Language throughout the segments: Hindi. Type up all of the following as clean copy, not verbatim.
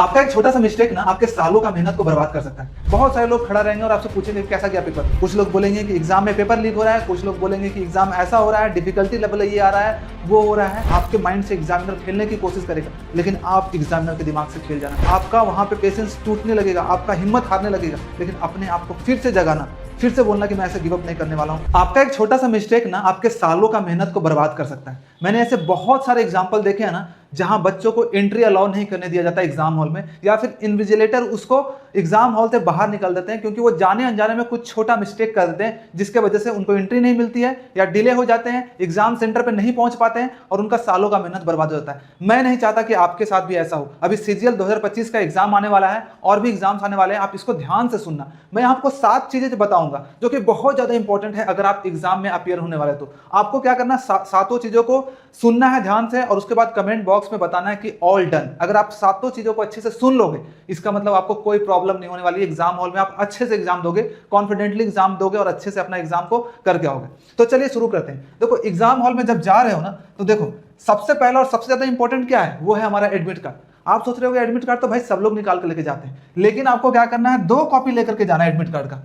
आपका एक छोटा सा मिस्टेक ना आपके सालों का मेहनत को बर्बाद कर सकता है। बहुत सारे लोग खड़ा रहेंगे और आपसे पूछेंगे कैसा गया पेपर। कुछ लोग बोलेंगे कि एग्जाम में पेपर लीक हो रहा है, कुछ लोग बोलेंगे कि एग्जाम ऐसा हो रहा है, डिफिकल्टी लेवल ये आ रहा है, वो हो रहा है। आपके माइंड से एग्जामिनर खेलने की कोशिश करेगा, लेकिन आप एग्जामिनर के दिमाग से खेल जाना। आपका वहां पे पेशेंस टूटने लगेगा, आपका हिम्मत हारने लगेगा, लेकिन अपने आप को फिर से जगाना, फिर से बोलना कि मैं ऐसे गिव अप नहीं करने वाला हूं। आपका एक छोटा सा मिस्टेक ना आपके सालों का मेहनत को बर्बाद कर सकता है। मैंने ऐसे बहुत सारे एग्जांपल देखे हैं ना, जहां बच्चों को एंट्री अलाउ नहीं करने दिया जाता एग्जाम हॉल में, या फिर इन्विजिलेटर उसको एग्जाम हॉल से बाहर निकाल देते हैं क्योंकि वो जाने अनजाने में कुछ छोटा मिस्टेक कर देते हैं, जिसके वजह से उनको एंट्री नहीं मिलती है या डिले हो जाते हैं, एग्जाम सेंटर पर नहीं पहुंच पाते हैं और उनका सालों का मेहनत बर्बाद हो जाता है। मैं नहीं चाहता कि आपके साथ भी ऐसा हो। अभी सीजीएल 2025 का एग्जाम आने वाला है और भी एग्जाम्स आने वाले हैं, आप इसको ध्यान से सुनना। मैं आपको 7 चीजें बताऊंगा जो कि बहुत ज्यादा इंपॉर्टेंट है। अगर आप एग्जाम में अपीयर होने वाले तो आपको क्या करना, सातों चीजों को सुनना है ध्यान से, और उसके बाद कमेंट बॉक्स में बताना है कि ऑल डन। अगर आप सातों चीजों को अच्छे से सुन लोगे, इसका मतलब आपको कोई प्रॉब्लम नहीं होने वाली। एग्जाम हॉल में आप अच्छे से एग्जाम दोगे, कॉन्फिडेंटली एग्जाम दोगे और अच्छे से अपना एग्जाम को करके आओगे। तो चलिए शुरू करते हैं। देखो, एग्जाम हॉल में जब जा रहे हो ना, तो देखो सबसे पहला और सबसे ज्यादा इंपॉर्टेंट क्या है, वो है हमारा एडमिट कार्ड। आप सोच रहे हो एडमिट कार्ड तो भाई सब लोग निकाल के लेके जाते हैं, लेकिन आपको क्या करना है, 2 कॉपी लेकर के जाना है एडमिट कार्ड का।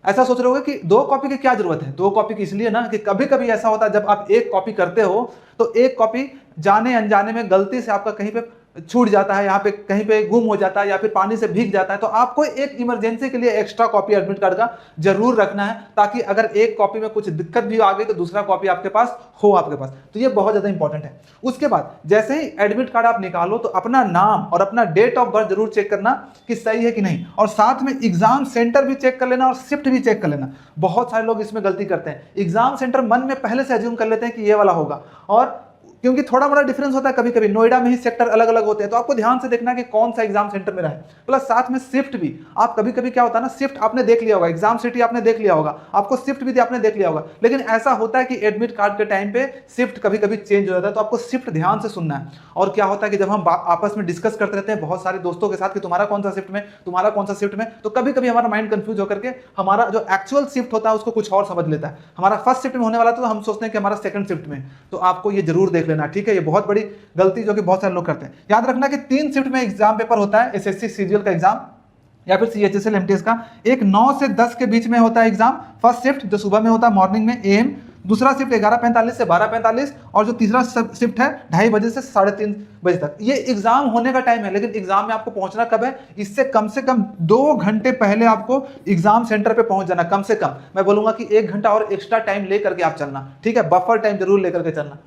ऐसा सोच रहे होगे कि 2 कॉपी की क्या जरूरत है। 2 कॉपी की इसलिए ना कि कभी कभी ऐसा होता है जब आप 1 कॉपी करते हो तो 1 कॉपी जाने अनजाने में गलती से आपका कहीं पे छूट जाता है, यहाँ पे कहीं पे गुम हो जाता है या फिर पानी से भीग जाता है, तो आपको एक इमरजेंसी के लिए एक्स्ट्रा कॉपी एडमिट कार्ड का जरूर रखना है, ताकि अगर एक कॉपी में कुछ दिक्कत भी आ गई तो दूसरा कॉपी आपके पास हो आपके पास। तो ये बहुत ज्यादा इंपॉर्टेंट है। उसके बाद जैसे ही एडमिट कार्ड आप निकालो तो अपना नाम और अपना डेट ऑफ बर्थ जरूर चेक करना कि सही है कि नहीं, और साथ में एग्जाम सेंटर भी चेक कर लेना और शिफ्ट भी चेक कर लेना। बहुत सारे लोग इसमें गलती करते हैं, एग्जाम सेंटर मन में पहले से अज्यूम कर लेते हैं कि ये वाला होगा, और क्योंकि थोड़ा बड़ा डिफरेंस होता है, कभी कभी नोएडा में ही सेक्टर अलग अलग होते हैं, तो आपको ध्यान से देखना कि कौन सा एग्जाम सेंटर में है। प्लस साथ में शिफ्ट भी, आप कभी कभी क्या होता है ना, शिफ्ट आपने देख लिया होगा, एग्जाम सिटी आपने देख लिया होगा, आपको शिफ्ट भी आपने देख लिया होगा, लेकिन ऐसा होता है कि एडमिट कार्ड के टाइम पे शिफ्ट कभी कभी चेंज हो जाता है, तो आपको शिफ्ट ध्यान से सुनना है। और क्या होता है कि जब हम आपस में डिस्कस करते रहते हैं बहुत सारे दोस्तों के साथ कि तुम्हारा कौन सा शिफ्ट में, तुम्हारा कौन सा शिफ्ट में, तो कभी कभी हमारा माइंड कंफ्यूज होकर के हमारा जो एक्चुअल शिफ्ट होता है उसको कुछ और समझ लेता है। हमारा फर्स्ट शिफ्ट में होने वाला था तो हम सोचते हैं कि हमारा सेकंड शिफ्ट में, तो आपको ये जरूर देख लेना, ठीक है। ये बहुत बड़ी गलती जो कि बहुत सारे लोग करते हैं। याद रखना कि 3 शिफ्ट में एग्जाम पेपर होता है, एसएससी सीजीएल का एग्जाम या फिर सीएचएसएल एमटीएस का। एक 9 से 10 के बीच में होता है एग्जाम, फर्स्ट शिफ्ट जो सुबह में होता है मॉर्निंग में एएम, दूसरा शिफ्ट 11:45 से 12:45, और जो तीसरा शिफ्ट है 2:30 बजे से 3:30 बजे तक। ये एग्जाम होने का टाइम है, लेकिन एग्जाम में आपको पहुंचना कब है, इससे कम से कम 2 घंटे पहले आपको एग्जाम सेंटर पे पहुंच जाना। कम से कम मैं बोलूंगा कि 1 घंटा और एक्स्ट्रा टाइम लेकर के आप चलना, ठीक है, बफर टाइम जरूर लेकर के चलना।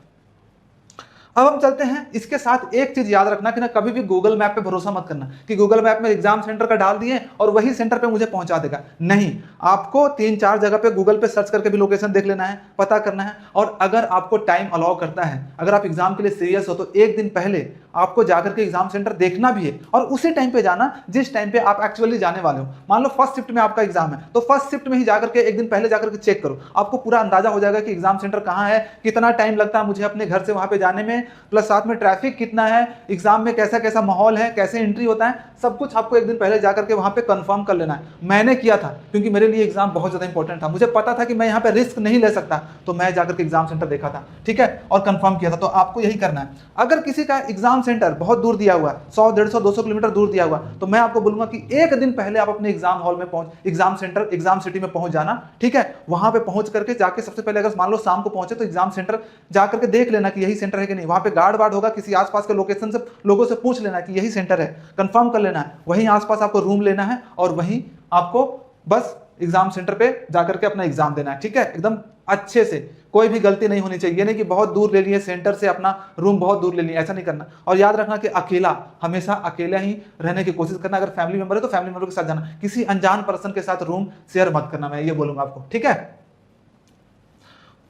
अब हम चलते हैं, इसके साथ एक चीज याद रखना कि ना कभी भी गूगल मैप पे भरोसा मत करना कि गूगल मैप में एग्जाम सेंटर का डाल दिए और वही सेंटर पे मुझे पहुंचा देगा। नहीं, आपको 3-4 जगह पे गूगल पे सर्च करके भी लोकेशन देख लेना है, पता करना है। और अगर आपको टाइम अलाउ करता है, अगर आप एग्जाम के लिए सीरियस हो, तो 1 दिन पहले आपको जाकर के एग्जाम सेंटर देखना भी है, और उसी टाइम पे जाना जिस टाइम पे आप एक्चुअली जाने वाले हो। मान लो फर्स्ट शिफ्ट में आपका एग्जाम है, तो फर्स्ट शिफ्ट में ही जाकर के 1 दिन पहले जाकर के चेक करो, आपको पूरा अंदाजा हो जाएगा कि एग्जाम सेंटर कहाँ है, कितना टाइम लगता है मुझे अपने घर से वहां पे जाने में, प्लस साथ में ट्रैफिक कितना है, एग्जाम में कैसा कैसा माहौल है, कैसे एंट्री होता है, सब कुछ आपको 1 दिन पहले जाकर के वहां पे कंफर्म कर लेना है। मैंने किया था क्योंकि मेरे लिए एग्जाम बहुत ज्यादा इंपॉर्टेंट था, मुझे पता था कि मैं यहाँ पे रिस्क नहीं ले सकता, तो मैं जाकर के एग्जाम सेंटर देखा था, ठीक है, और कंफर्म किया था। तो आपको यही करना है। अगर किसी का एग्जाम सेंटर बहुत दूर दिया हुआ है, 100, 150, 200 किलोमीटर दूर दिया हुआ, तो मैं आपको बोलूंगा कि 1 दिन पहले आप अपने एग्जाम हॉल में पहुंच, एग्जाम सेंटर, एग्जाम सिटी में पहुंच जाना, ठीक है। वहां पे पहुंच करके जाके सबसे पहले, अगर मान लो शाम को पहुंचे, तो एग्जाम सेंटर जाकर के देख लेना कि यही सेंटर है कि नहीं। वहां पे गार्ड वार्ड होगा, किसी आसपास के लोकेशन से लोगों से पूछ लेना कि यही सेंटर है, कंफर्म कर लेना है। वहीं आसपास आपको रूम लेना है और वहीं आपको बस एग्जाम सेंटर पे जाकर के अपना एग्जाम देना है, ठीक है, एकदम अच्छे से। कोई भी गलती नहीं होनी चाहिए, नहीं कि बहुत दूर ले लिए सेंटर से, अपना रूम बहुत दूर ले लिए, ऐसा नहीं करना। और याद रखना कि अकेला, हमेशा अकेला ही रहने की कोशिश करना। अगर फैमिली मेंबर है तो फैमिली मेंबर के साथ जाना, किसी अनजान पर्सन के साथ रूम शेयर मत करना, मैं ये बोलूंगा आपको, ठीक है।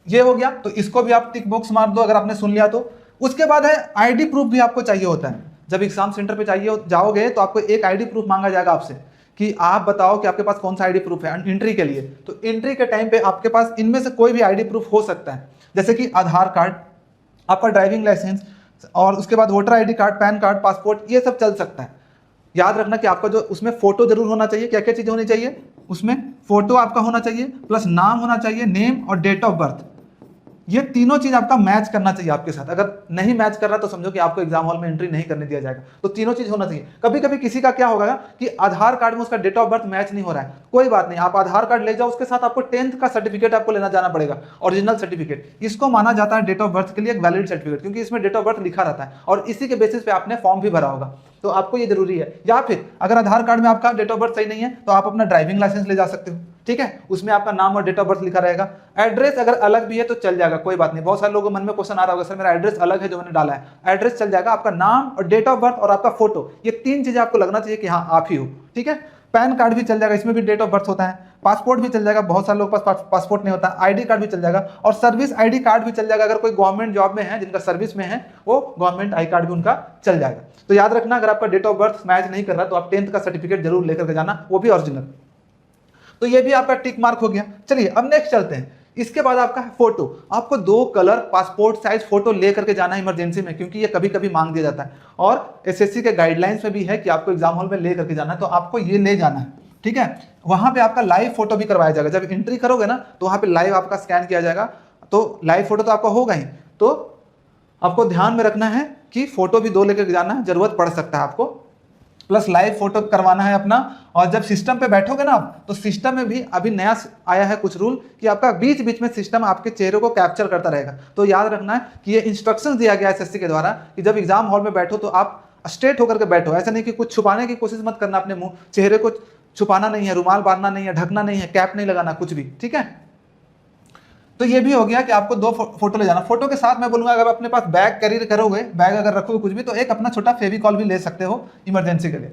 ये हो गया, तो इसको भी आप टिक बॉक्स मार दो अगर आपने सुन लिया तो। उसके बाद है आईडी प्रूफ भी आपको चाहिए होता है। जब एग्जाम सेंटर पे चाहिए जाओगे तो आपको एक आईडी प्रूफ मांगा जाएगा आपसे कि आप बताओ कि आपके पास कौन सा आईडी प्रूफ है एंट्री के लिए। तो एंट्री के टाइम पे आपके पास इनमें से कोई भी आईडी प्रूफ हो सकता है, जैसे कि आधार कार्ड, आपका ड्राइविंग लाइसेंस, और उसके बाद voter ID card, pan card, passport, ये सब चल सकता है। याद रखना कि आपका जो उसमें फोटो जरूर होना चाहिए। क्या क्या चीजें होनी चाहिए उसमें, फोटो आपका होना चाहिए, प्लस नाम होना चाहिए, नेम और डेट ऑफ बर्थ। ये तीनों चीज आपका मैच करना चाहिए आपके साथ। अगर नहीं मैच कर रहा तो समझो कि आपको एग्जाम हॉल में एंट्री नहीं करने दिया जाएगा। तो तीनों चीज होना चाहिए। कभी कभी किसी का क्या होगा कि आधार कार्ड में उसका डेट ऑफ बर्थ मैच नहीं हो रहा है, कोई बात नहीं, आप आधार कार्ड ले जाओ, उसके साथ आपको 10th का सर्टिफिकेट आपको लेना जाना पड़ेगा, ओरिजिनल सर्टिफिकेट। इसको माना जाता है डेट ऑफ बर्थ के लिए एक वैलिड सर्टिफिकेट, क्योंकि इसमें डेट ऑफ बर्थ लिखा रहता है और इसी के बेसिस पे आपने फॉर्म भी भरा होगा, तो आपको ये जरूरी है। या फिर अगर आधार कार्ड में आपका डेट ऑफ बर्थ सही नहीं है तो आप अपना ड्राइविंग लाइसेंस ले जा सकते हो, ठीक है, उसमें आपका नाम और डेट ऑफ बर्थ लिखा रहेगा। एड्रेस अगर अलग भी है तो चल जाएगा, कोई बात नहीं। बहुत सारे लोगों के मन में क्वेश्चन आ रहा होगा, सर मेरा एड्रेस अलग है जो मैंने डाला है, एड्रेस चल जाएगा। आपका नाम और डेट ऑफ बर्थ और आपका फोटो, ये 3 चीजें आपको लगना चाहिए कि हाँ आप ही हो, ठीक है। पैन कार्ड भी चल जाएगा, इसमें भी डेट ऑफ बर्थ होता है। पासपोर्ट भी चल जाएगा, बहुत सारे लोग पास पासपोर्ट नहीं होता। आईडी कार्ड भी चल जाएगा और सर्विस आईडी कार्ड भी चल जाएगा। अगर कोई गवर्नमेंट जॉब में है, जिनका सर्विस में है, वो गवर्नमेंट आई कार्ड भी उनका चल जाएगा। तो याद रखना, अगर आपका डेट ऑफ बर्थ मैच नहीं कर रहा तो आप 10th का सर्टिफिकेट जरूर लेकर के जाना, वो भी ओरिजिनल। तो ये भी आपका टिक मार्क हो गया। चलिए अब नेक्स्ट चलते हैं। इसके बाद आपका है फोटो। आपको 2 कलर पासपोर्ट साइज फोटो लेकर के जाना है इमरजेंसी में, क्योंकि ये कभी कभी मांग दिया जाता है और एसएससी के गाइडलाइंस में भी है कि आपको एग्जाम हॉल में लेकर के जाना है, तो आपको ये ले जाना है, ठीक है। वहां पे आपका लाइव फोटो भी करवाया जाएगा। जब एंट्री करोगे ना तो वहां पे लाइव आपका स्कैन किया जाएगा, तो लाइव फोटो तो आपका होगा ही। तो आपको ध्यान में रखना है कि फोटो भी 2 लेकर जाना है, जरूरत पड़ सकता है आपको, प्लस लाइव फोटो करवाना है अपना। और जब सिस्टम पे बैठोगे ना आप, तो सिस्टम में भी अभी नया आया है कुछ रूल कि आपका बीच बीच में सिस्टम आपके चेहरे को कैप्चर करता रहेगा। तो याद रखना है कि ये इंस्ट्रक्शंस दिया गया है एसएससी के द्वारा कि जब एग्जाम हॉल में बैठो तो आप स्ट्रेट होकर के बैठो। ऐसा नहीं कि कुछ छुपाने की कोशिश मत करना, अपने मुंह चेहरे को छुपाना नहीं है, रुमाल बांधना नहीं है, ढकना नहीं है, कैप नहीं लगाना, कुछ भी, ठीक है। तो ये भी हो गया कि आपको 2 फोटो ले जाना। फोटो के साथ मैं बोलूंगा, अगर अपने पास बैग कैरी करोगे, बैग अगर रखोगे कुछ भी, तो एक अपना छोटा फेविकॉल भी ले सकते हो इमरजेंसी के लिए।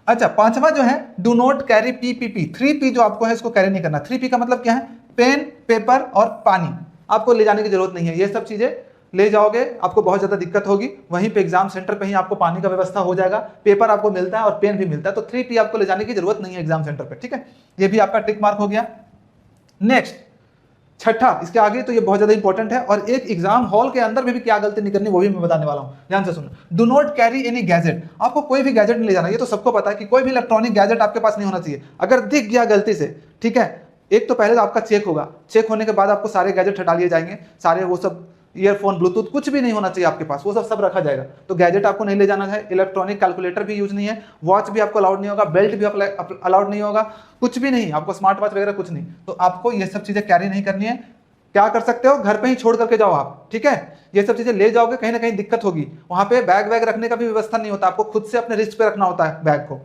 अच्छा, 5वां जो है, do not carry PPP. 3P जो आपको है इसको कैरी नहीं करना। 3P का मतलब क्या है? पेन, पेपर और पानी। आपको ले जाने की जरूरत नहीं है, ये सब चीजें ले जाओगे आपको बहुत ज्यादा दिक्कत होगी। वहीं पे एग्जाम सेंटर पे ही आपको पानी का व्यवस्था हो जाएगा, पेपर आपको मिलता है और पेन भी मिलता है। तो 3P आपको ले जाने की जरूरत नहीं है एग्जाम सेंटर पे, ठीक है। ये भी आपका टिक मार्क हो गया। नेक्स्ट 6ठा, इसके आगे तो ये बहुत ज्यादा इंपॉर्टेंट है, और एक एग्जाम हॉल के अंदर में भी क्या गलती नहीं करनी वो भी मैं बताने वाला हूं, ध्यान से सुनो। Do not carry any gadget. आपको कोई भी गैजेट नहीं ले जाना। ये तो सबको पता है कि कोई भी इलेक्ट्रॉनिक गैजेट आपके पास नहीं होना चाहिए। अगर दिख गया गलती से, ठीक है, एक तो पहले तो आपका चेक होगा, चेक होने के बाद आपको सारे गैजेट हटा लिए जाएंगे, सारे वो सब ईयरफोन, ब्लूटूथ, कुछ भी नहीं होना चाहिए आपके पास, वो सब रखा जाएगा। तो गैजेट आपको नहीं ले जाना है। इलेक्ट्रॉनिक कैलकुलेटर भी यूज नहीं है, वॉच भी आपको अलाउड नहीं होगा, बेल्ट भी अलाउड नहीं होगा, कुछ भी नहीं, आपको स्मार्ट वॉच वगैरह कुछ नहीं। तो आपको ये सब चीजें कैरी नहीं करनी है। क्या कर सकते हो, घर पे ही छोड़ करके जाओ आप, ठीक है। ये सब चीजें ले जाओगे कहीं ना कहीं दिक्कत होगी। वहां पे बैग वैग रखने का भी व्यवस्था नहीं होता, आपको खुद से अपने रिस्ट पे रखना होता है बैग को।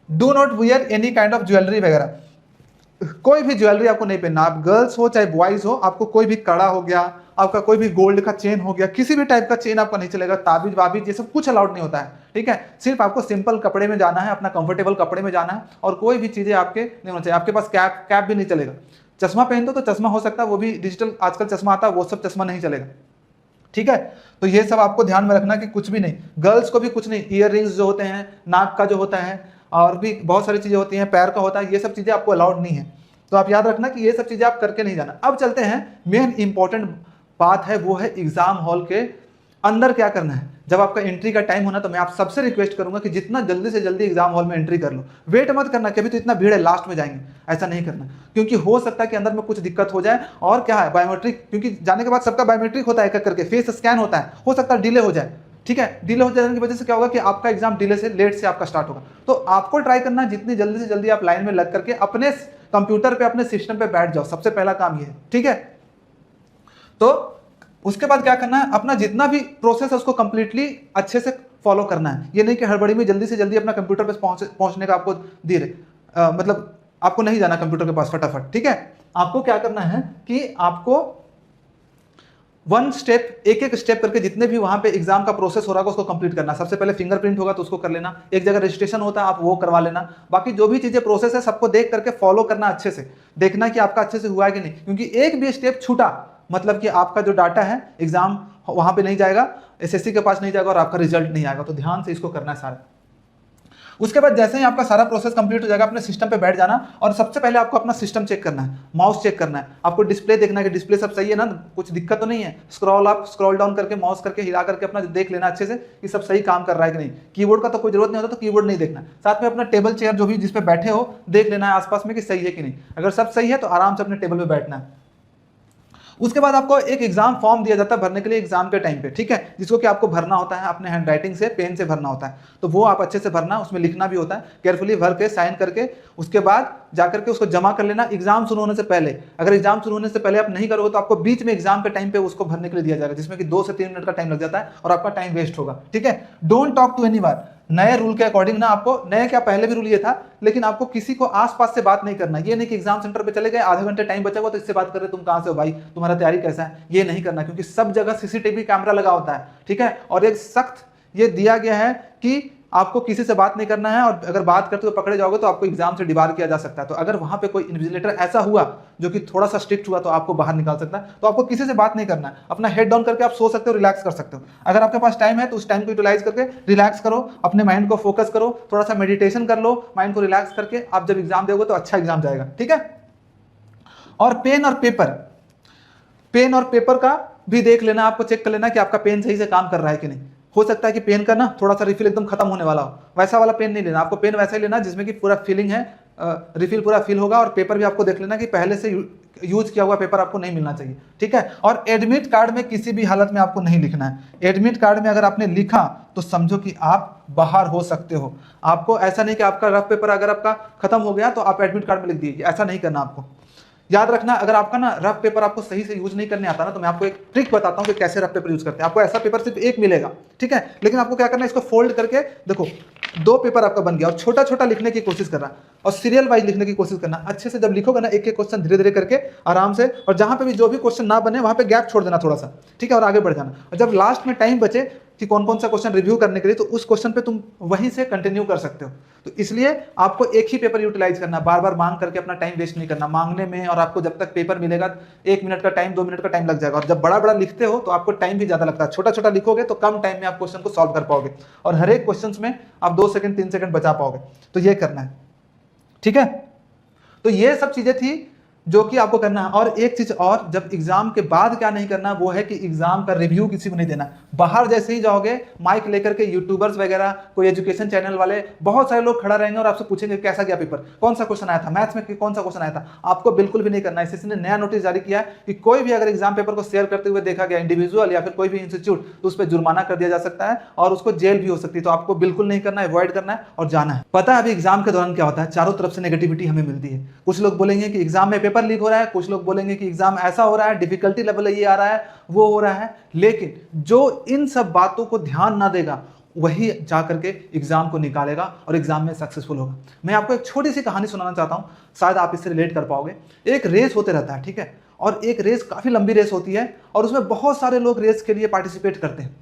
Do not wear any kind of jewellery वगैरह, कोई भी ज्वेलरी आपको नहीं पहनना। आप गर्ल्स हो चाहे बॉयज हो, आपको कोई भी कड़ा हो गया, आपका कोई भी गोल्ड का चेन हो गया, किसी भी टाइप का चेन आपका नहीं चलेगा, ताबीज वाबीज ये सब कुछ अलाउड नहीं होता है, ठीक है। सिर्फ आपको सिंपल कपड़े में जाना है, अपना कंफर्टेबल कपड़े में जाना है, और कोई भी चीजें आपके नहीं होना चाहिए। आपके पास कैप भी नहीं चलेगा। चश्मा पहन दो तो चश्मा हो सकता है, वो भी डिजिटल आजकल चश्मा आता है, वो सब चश्मा नहीं चलेगा, ठीक है। तो ये सब आपको ध्यान में रखना कि कुछ भी नहीं। गर्ल्स को भी कुछ नहीं, ईयर रिंग्स जो होते हैं, नाक का जो होता है, और भी बहुत सारी चीजें होती हैं, पैर का होता है, ये सब चीजें आपको अलाउड नहीं है। तो आप याद रखना कि ये सब चीजें आप करके नहीं जाना। अब चलते हैं, मेन इंपॉर्टेंट बात है वो है एग्जाम हॉल के अंदर क्या करना है। जब आपका एंट्री का टाइम होना तो मैं आप सबसे रिक्वेस्ट करूंगा कि जितना जल्दी से जल्दी एग्जाम हॉल में एंट्री कर लो। वेट मत करना कि अभी तो इतना भीड़ है लास्ट में जाएंगे, ऐसा नहीं करना, क्योंकि हो सकता है कि अंदर में कुछ दिक्कत हो जाए। और क्या है, बायोमेट्रिक, क्योंकि जाने के बाद सबका बायोमेट्रिक होता है, एक एक करके फेस स्कैन होता है, हो सकता है डिले हो जाए, ठीक है। डिले हो जाने की वजह से क्या होगा कि आपका एग्जाम डिले से, लेट से आपका स्टार्ट होगा। तो आपको ट्राई करना है जितनी जल्दी से जल्दी आप लाइन में लग करके अपने कंप्यूटर पे, अपने सिस्टम पे बैठ जाओ, सबसे पहला काम ये है, ठीक है। तो उसके बाद क्या करना है, अपना जितना भी प्रोसेस है उसको कंप्लीटली अच्छे से फॉलो करना है। ये नहीं कि हड़बड़ी में जल्दी से जल्दी अपना कंप्यूटर पे पहुंचने का आपको धीरे मतलब आपको नहीं जाना कंप्यूटर के पास फटाफट, ठीक है। आपको क्या करना है कि आपको 1 स्टेप, एक स्टेप करके जितने भी वहां पे एग्जाम का प्रोसेस हो रहा है उसको कंप्लीट करना। सबसे पहले फिंगरप्रिंट होगा तो उसको कर लेना, एक जगह रजिस्ट्रेशन होता है आप वो करवा लेना। बाकी जो भी चीजें प्रोसेस है सबको देख करके फॉलो करना, अच्छे से देखना कि आपका अच्छे से हुआ है कि नहीं, क्योंकि एक भी स्टेप छूटा मतलब कि आपका जो डाटा है एग्जाम वहां पे नहीं जाएगा, एसएससी के पास नहीं जाएगा और आपका रिजल्ट नहीं आएगा। तो ध्यान से इसको करना है सारा। उसके बाद जैसे ही आपका सारा प्रोसेस कंप्लीट हो जाएगा, अपने सिस्टम पे बैठ जाना, और सबसे पहले आपको अपना सिस्टम चेक करना है, माउस चेक करना है, आपको डिस्प्ले देखना है कि डिस्प्ले सब सही है ना, कुछ दिक्कत तो नहीं है। स्क्रॉल अप स्क्रॉल डाउन करके माउस करके हिला करके अपना देख लेना अच्छे से कि सब सही काम कर रहा है कि नहीं। कीबोर्ड का तो कोई जरूरत नहीं होता, तो कीबोर्ड नहीं देखना। साथ में अपना टेबल चेयर जो भी जिस पे बैठे हो देख लेना है आसपास में कि सही है कि नहीं। अगर सब सही है तो आराम से अपने टेबल पे बैठना है। उसके बाद आपको एक एग्जाम फॉर्म दिया जाता है भरने के लिए एग्जाम के टाइम पे, ठीक है, जिसको कि आपको भरना होता है अपने हैंड राइटिंग से, पेन से भरना होता है। तो वो आप अच्छे से भरना, उसमें लिखना भी होता है, केयरफुली भर के साइन करके उसके बाद जाकर के उसको जमा कर लेना एग्जाम शुरू होने से पहले। अगर एग्जाम शुरू होने से पहले आप नहीं करोगे तो आपको बीच में एग्जाम के टाइम पे उसको भरने के लिए दिया जाएगा, जिसमें कि 2 से 3 मिनट का टाइम लग जाता है और आपका टाइम वेस्ट होगा, ठीक है। Don't talk to anyone. नए रूल के अकॉर्डिंग ना, आपको नए क्या पहले भी रूल ये था, लेकिन आपको किसी को आसपास से बात नहीं करना। ये नहीं कि एग्जाम सेंटर पे चले गए, आधे घंटे टाइम बचा हुआ तो इससे बात कर रहे तुम कहां से हो भाई, तुम्हारा तैयारी कैसा है, ये नहीं करना, क्योंकि सब जगह सीसीटीवी कैमरा लगा होता है, ठीक है। और एक सख्त ये दिया गया है कि आपको किसी से बात नहीं करना है, और अगर बात करते हो पकड़े जाओगे तो आपको एग्जाम से डिबार किया जा सकता है। तो अगर वहां पे कोई इन्विजिलेटर ऐसा हुआ जो कि थोड़ा सा स्ट्रिक्ट हुआ तो आपको बाहर निकाल सकता है। तो आपको किसी से बात नहीं करना है, अपना हेड डाउन करके आप सो सकते हो, रिलैक्स कर सकते हो। अगर आपके पास टाइम है तो उस टाइम को यूटिलाइज करके रिलैक्स करो, अपने माइंड को फोकस करो, थोड़ा सा मेडिटेशन कर लो, माइंड को रिलैक्स करके आप जब एग्जाम दोगे तो अच्छा एग्जाम जाएगा, ठीक है। और पेन और पेपर का भी देख लेना, आपको चेक कर लेना कि आपका पेन सही से काम कर रहा है कि नहीं। हो सकता है कि पेन का ना थोड़ा सा रिफिल एकदम खत्म होने वाला हो, वैसा वाला पेन नहीं लेना, आपको पेन वैसा ही लेना जिसमें कि पूरा फिलिंग है, रिफिल पूरा फिल होगा। और पेपर भी आपको देख लेना कि पहले से यूज किया हुआ पेपर आपको नहीं मिलना चाहिए, ठीक है। और एडमिट कार्ड में किसी भी हालत में आपको नहीं लिखना है। एडमिट कार्ड में अगर आपने लिखा तो समझो कि आप बाहर हो सकते हो। आपको ऐसा नहीं कि आपका रफ पेपर अगर आपका खत्म हो गया तो आप एडमिट कार्ड में लिख दीजिए, ऐसा नहीं करना आपको। याद रखना, अगर आपका ना रफ पेपर आपको सही से यूज नहीं करने आता ना, तो मैं आपको एक ट्रिक बताता हूं कि कैसे रफ पेपर यूज करते हैं। आपको ऐसा पेपर सिर्फ एक मिलेगा, ठीक है, लेकिन आपको क्या करना है, इसको फोल्ड करके देखो 2 पेपर आपका बन गया, और छोटा छोटा लिखने की कोशिश करना और सीरियल वाइज लिखने की कोशिश करना। अच्छे से जब लिखोगे ना, एक एक क्वेश्चन धीरे धीरे करके आराम से, और जहां पे भी जो भी क्वेश्चन ना बने वहां पे गैप छोड़ देना थोड़ा सा, ठीक है, और आगे बढ़ जाना। और जब लास्ट में टाइम बचे कि कौन कौन सा क्वेश्चन रिव्यू करने के लिए, तो उस क्वेश्चन पे तुम वहीं से कंटिन्यू कर सकते हो। तो इसलिए आपको एक ही पेपर यूटिलाइज करना, बार बार मांग करके अपना टाइम वेस्ट नहीं करना मांगने में। और आपको जब तक पेपर मिलेगा 1 मिनट का टाइम, 2 मिनट का टाइम लग जाएगा। और जब बड़ा बड़ा लिखते हो तो आपको टाइम भी ज्यादा लगता है, छोटा छोटा लिखोगे तो कम टाइम में आप क्वेश्चन को सॉल्व कर पाओगे, और हर एक क्वेश्चन में आप 2 सेकंड 3 सेकंड बचा पाओगे। तो ये करना है, ठीक है। तो ये सब चीजें थी जो कि आपको करना है। और एक चीज और, जब एग्जाम के बाद क्या नहीं करना, वो है कि एग्जाम का रिव्यू किसी को नहीं देना। बाहर जैसे ही जाओगे माइक लेकर के यूट्यूबर्स वगैरह, कोई एजुकेशन चैनल वाले, बहुत सारे लोग खड़ा रहेंगे और आपसे पूछेंगे कैसा गया पेपर, कौन सा क्वेश्चन आया था, मैथ्स में कौन सा क्वेश्चन आया था। आपको बिल्कुल भी नहीं करना है। एसएससी ने नया नोटिस जारी किया है कि कोई भी अगर एग्जाम पेपर को शेयर करते हुए देखा गया इंडिविजुअल या फिर कोई भी इंस्टीट्यूट, तो उस पर जुर्माना कर दिया जा सकता है और उसको जेल भी हो सकती है। तो आपको बिल्कुल नहीं करना है, अवॉइड करना है और जाना है। पता है अभी एग्जाम के दौरान क्या होता है, चारों तरफ से नेगेटिविटी हमें मिलती है। कुछ लोग बोलेंगे कि एग्जाम में पेपर लीक हो रहा है, कुछ लोग बोलेंगे कि एग्जाम ऐसा हो रहा है, डिफिकल्टी लेवल ये आ रहा है, वो हो रहा है। लेकिन जो इन सब बातों को ध्यान ना देगा वही जाकर के एग्जाम को निकालेगा और एग्जाम में सक्सेसफुल होगा। मैं आपको एक छोटी सी कहानी सुनाना चाहता हूं, शायद आप इससे रिलेट कर पाओगे। एक रेस होते रहता है, ठीक है, और एक रेस काफी लंबी रेस होती है और उसमें बहुत सारे लोग रेस के लिए पार्टिसिपेट करते हैं।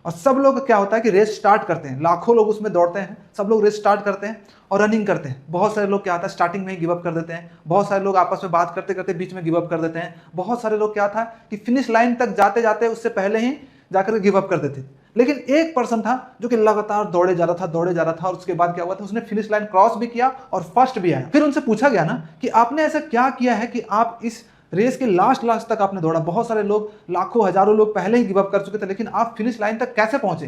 और सब लोग क्या होता है कि रेस स्टार्ट करते हैं, लाखों लोग उसमें दौड़ते हैं, सब लोग रेस स्टार्ट करते हैं और रनिंग करते हैं। बहुत सारे लोग क्या होता है स्टार्टिंग में ही गिव अप कर देते हैं, बहुत सारे लोग आपस में बात करते करते बीच में गिव अप कर देते हैं, बहुत सारे लोग क्या था कि फिनिश लाइन तक जाते जाते उससे पहले ही जाकर गिव अप कर देते। लेकिन एक पर्सन था जो कि लगातार दौड़े जा रहा था और उसके बाद क्या हुआ था, उसने फिनिश लाइन क्रॉस भी किया और फर्स्ट भी आया। फिर उनसे पूछा गया ना कि आपने ऐसा क्या किया है कि आप इस रेस के लास्ट तक आपने दौड़ा। बहुत सारे लोग, लाखों हजारों लोग पहले ही गिव अप कर चुके थे, लेकिन आप फिनिश लाइन तक कैसे पहुंचे?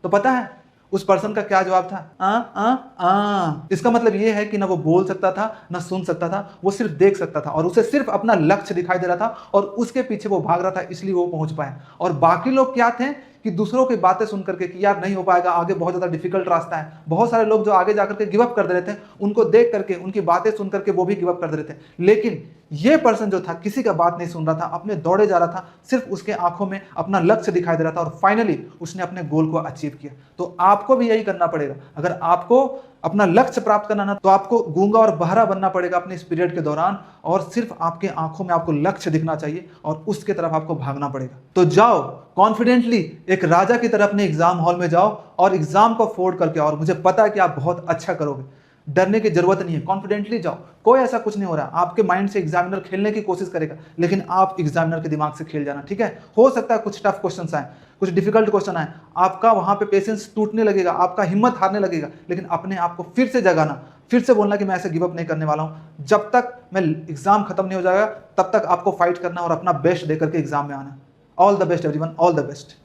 तो पता है उस पर्सन का क्या जवाब था? इसका मतलब ये है कि ना वो बोल सकता था, ना सुन सकता था, वो सिर्फ देख सकता था और उसे सिर्फ अपना लक्ष्य दिखाई दे रहा था और उसके पीछे वो भाग रहा था, इसलिए वो पहुंच पाया। और बाकी लोग क्या थे कि दूसरों की बातें सुन करके कि यार नहीं हो पाएगा, आगे बहुत ज्यादा डिफिकल्ट रास्ता है। बहुत सारे लोग जो आगे जाकर के गिव अप कर दे रहे थे, उनको देख करके, उनकी बातें सुन करके वो भी गिव अप कर दे रहे थे। लेकिन ये पर्सन जो था किसी का बात नहीं सुन रहा था, अपने दौड़े जा रहा था, सिर्फ उसके आंखों में अपना लक्ष्य दिखाई दे रहा था और फाइनली उसने अपने गोल को अचीव किया। तो आपको भी यही करना पड़ेगा। अगर आपको अपना लक्ष्य प्राप्त करना ना, तो आपको गूंगा और बहरा बनना पड़ेगा अपने इस पीरियड के दौरान, और सिर्फ आपके आंखों में आपको लक्ष्य दिखना चाहिए और उसके तरफ आपको भागना पड़ेगा। तो जाओ कॉन्फिडेंटली, एक राजा की तरह अपने एग्जाम हॉल में जाओ और एग्जाम को फोड़ करके, और मुझे पता है कि आप बहुत अच्छा करोगे, डरने की जरूरत नहीं है, कॉन्फिडेंटली जाओ। कोई ऐसा कुछ नहीं हो रहा, आपके माइंड से एग्जामिनर खेलने की कोशिश करेगा, लेकिन आप एग्जामिनर के दिमाग से खेल जाना, ठीक है। हो सकता है कुछ टफ क्वेश्चन आए, कुछ डिफिकल्ट क्वेश्चन आए, आपका वहां पे पेशेंस टूटने लगेगा, आपका हिम्मत हारने लगेगा, लेकिन अपने आप को फिर से जगाना, फिर से बोलना कि मैं ऐसे गिव अप नहीं करने वाला हूं। जब तक मैं एग्जाम खत्म नहीं हो जाएगा तब तक आपको फाइट करना और अपना बेस्ट देकर के एग्जाम में आना। All the best everyone, all the best.